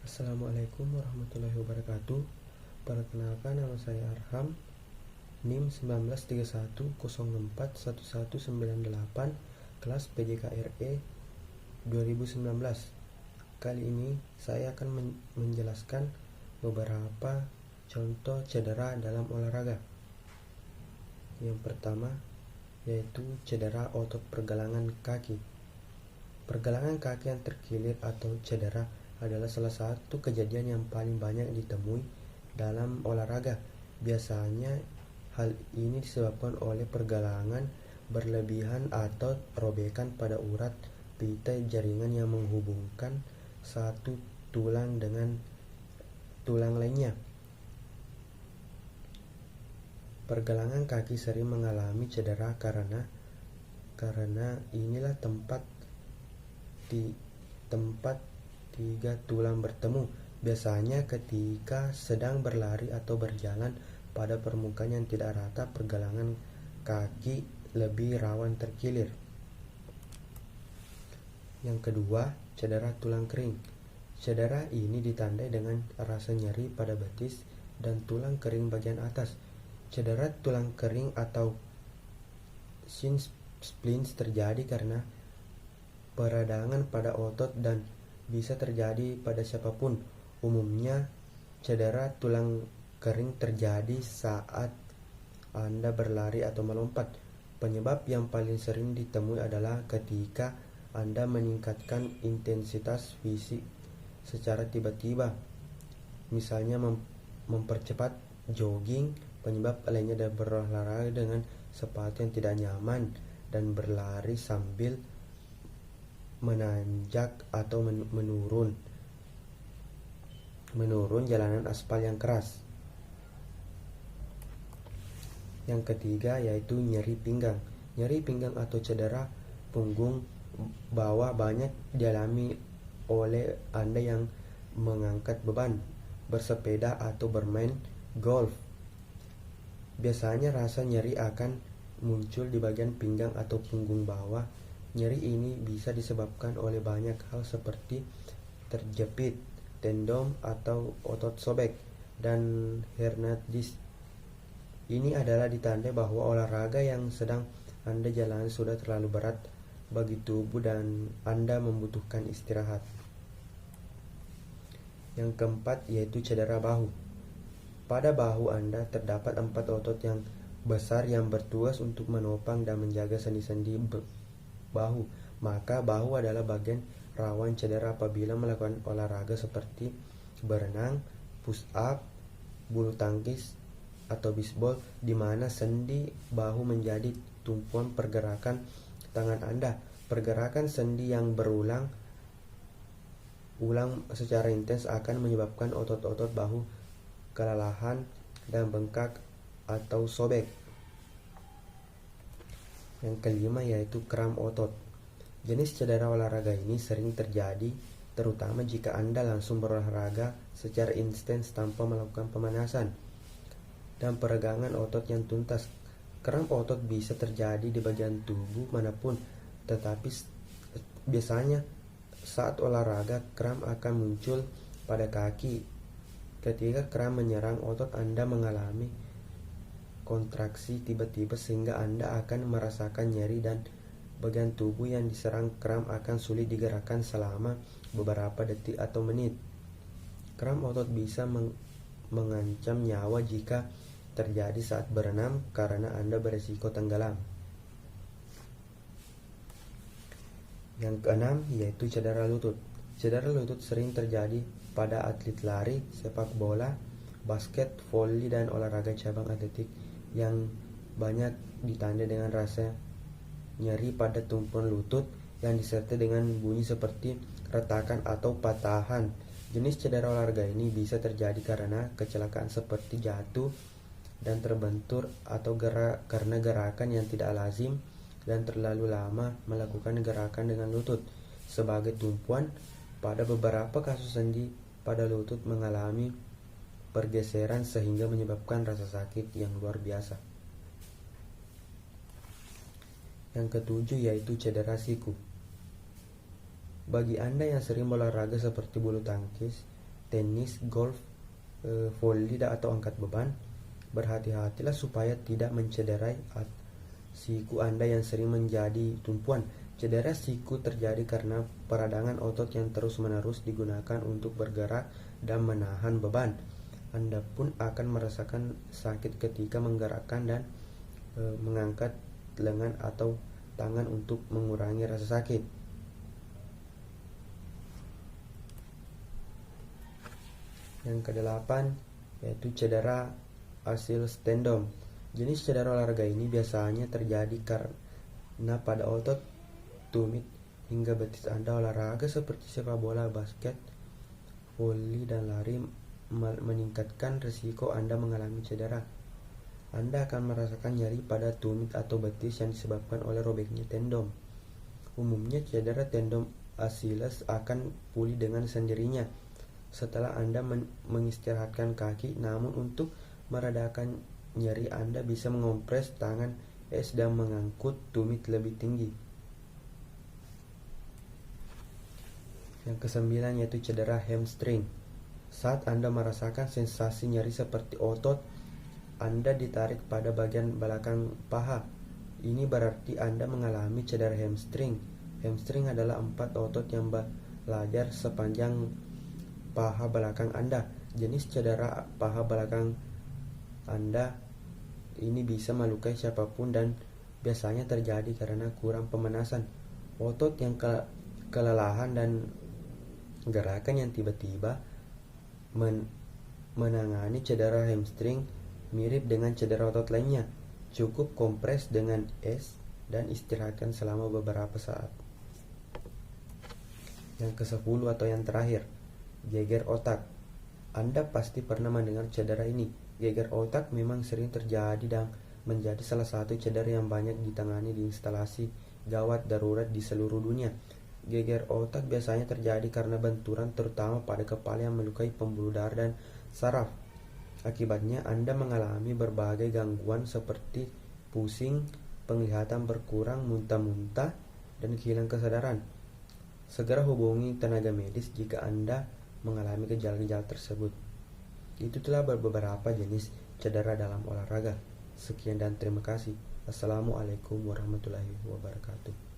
Assalamualaikum warahmatullahi wabarakatuh. Perkenalkan, nama saya Arham, NIM 1931041198, kelas PJKRE 2019. Kali ini saya akan menjelaskan beberapa contoh cedera dalam olahraga. Yang pertama yaitu cedera otot pergelangan kaki. Pergelangan kaki yang terkilir atau cedera adalah salah satu kejadian yang paling banyak ditemui dalam olahraga. Biasanya hal ini disebabkan oleh pergelangan berlebihan atau robekan pada urat pita jaringan yang menghubungkan satu tulang dengan tulang lainnya. Pergelangan kaki sering mengalami cedera karena inilah tempat tiga tulang bertemu, biasanya ketika sedang berlari atau berjalan pada permukaan yang tidak rata. Pergelangan kaki lebih rawan terkilir. Yang kedua, cedera tulang kering. Cedera ini ditandai dengan rasa nyeri pada betis dan tulang kering bagian atas. Cedera tulang kering atau shin splints terjadi karena peradangan pada otot dan bisa terjadi pada siapapun. Umumnya, cedera tulang kering terjadi saat Anda berlari atau melompat. Penyebab yang paling sering ditemui adalah ketika Anda meningkatkan intensitas fisik secara tiba-tiba, misalnya mempercepat jogging. Penyebab lainnya adalah berolahraga dengan sepatu yang tidak nyaman dan berlari sambil menanjak atau menurun jalanan aspal yang keras. Yang ketiga yaitu nyeri pinggang. Nyeri pinggang atau cedera punggung bawah banyak dialami oleh Anda yang mengangkat beban, bersepeda atau bermain golf. Biasanya rasa nyeri akan muncul di bagian pinggang atau punggung bawah. Nyeri ini bisa disebabkan oleh banyak hal seperti terjepit tendon atau otot sobek dan hernia disk. Ini adalah ditandai bahwa olahraga yang sedang Anda jalani sudah terlalu berat bagi tubuh dan Anda membutuhkan istirahat. Yang keempat yaitu cedera bahu. Pada bahu Anda terdapat 4 otot yang besar yang bertugas untuk menopang dan menjaga sendi-sendi bahu. Maka bahu adalah bagian rawan cedera apabila melakukan olahraga seperti berenang, push up, bulu tangkis atau bisbol, di mana sendi bahu menjadi tumpuan pergerakan tangan Anda. Pergerakan sendi yang berulang secara intens akan menyebabkan otot-otot bahu kelelahan dan bengkak atau sobek. Yang kelima yaitu kram otot. Jenis cedera olahraga ini sering terjadi terutama jika Anda langsung berolahraga secara intens tanpa melakukan pemanasan dan peregangan otot yang tuntas. Kram otot bisa terjadi di bagian tubuh manapun, tetapi biasanya saat olahraga kram akan muncul pada kaki. Ketika kram menyerang otot, Anda mengalami kontraksi tiba-tiba sehingga Anda akan merasakan nyeri dan bagian tubuh yang diserang kram akan sulit digerakkan selama beberapa detik atau menit. Kram otot bisa mengancam nyawa jika terjadi saat berenang karena Anda berisiko tenggelam. Yang keenam yaitu cedera lutut. Cedera lutut sering terjadi pada atlet lari, sepak bola, basket, voli, dan olahraga cabang atletik yang banyak ditandai dengan rasa nyeri pada tumpuan lutut yang disertai dengan bunyi seperti retakan atau patahan. Jenis cedera olahraga ini bisa terjadi karena kecelakaan seperti jatuh dan terbentur atau karena gerakan yang tidak lazim dan terlalu lama melakukan gerakan dengan lutut sebagai tumpuan. Pada beberapa kasus sendi pada lutut mengalami pergeseran sehingga menyebabkan rasa sakit yang luar biasa. Yang ketujuh yaitu cedera siku. Bagi Anda yang sering berolahraga seperti bulu tangkis, tenis, golf, voli atau angkat beban, berhati-hatilah supaya tidak mencederai siku Anda yang sering menjadi tumpuan. Cedera siku terjadi karena peradangan otot yang terus-menerus digunakan untuk bergerak dan menahan beban. Anda pun akan merasakan sakit ketika menggerakkan dan mengangkat lengan atau tangan untuk mengurangi rasa sakit. Yang kedelapan yaitu cedera Achilles tendon. Jenis cedera olahraga ini biasanya terjadi karena pada otot, tumit, hingga betis Anda. Olahraga seperti sepak bola, basket, voli, dan lari meningkatkan risiko Anda mengalami cedera. Anda akan merasakan nyeri pada tumit atau betis yang disebabkan oleh robeknya tendon. Umumnya cedera tendon Achilles akan pulih dengan sendirinya setelah Anda mengistirahatkan kaki, namun untuk meredakan nyeri Anda bisa mengompres tangan es dan mengangkut tumit lebih tinggi. Yang kesembilan yaitu cedera hamstring. Saat Anda merasakan sensasi nyeri seperti otot Anda ditarik pada bagian belakang paha, ini berarti Anda mengalami cedera hamstring. Hamstring adalah 4 otot yang belajar sepanjang paha belakang Anda. Jenis cedera paha belakang Anda ini bisa melukai siapapun dan biasanya terjadi karena kurang pemanasan otot yang kelelahan dan gerakan yang tiba-tiba. Menangani cedera hamstring mirip dengan cedera otot lainnya. Cukup kompres dengan es dan istirahatkan selama beberapa saat. Yang ke-10 atau yang terakhir, geger otak. Anda pasti pernah mendengar cedera ini. Geger otak memang sering terjadi dan menjadi salah satu cedera yang banyak ditangani di instalasi gawat darurat di seluruh dunia. Geger otak biasanya terjadi karena benturan terutama pada kepala yang melukai pembuluh darah dan saraf. Akibatnya Anda mengalami berbagai gangguan seperti pusing, penglihatan berkurang, muntah-muntah, dan kehilangan kesadaran. Segera hubungi tenaga medis jika Anda mengalami gejala-gejala tersebut. Itu telah beberapa jenis cedera dalam olahraga. Sekian dan terima kasih. Assalamualaikum warahmatullahi wabarakatuh.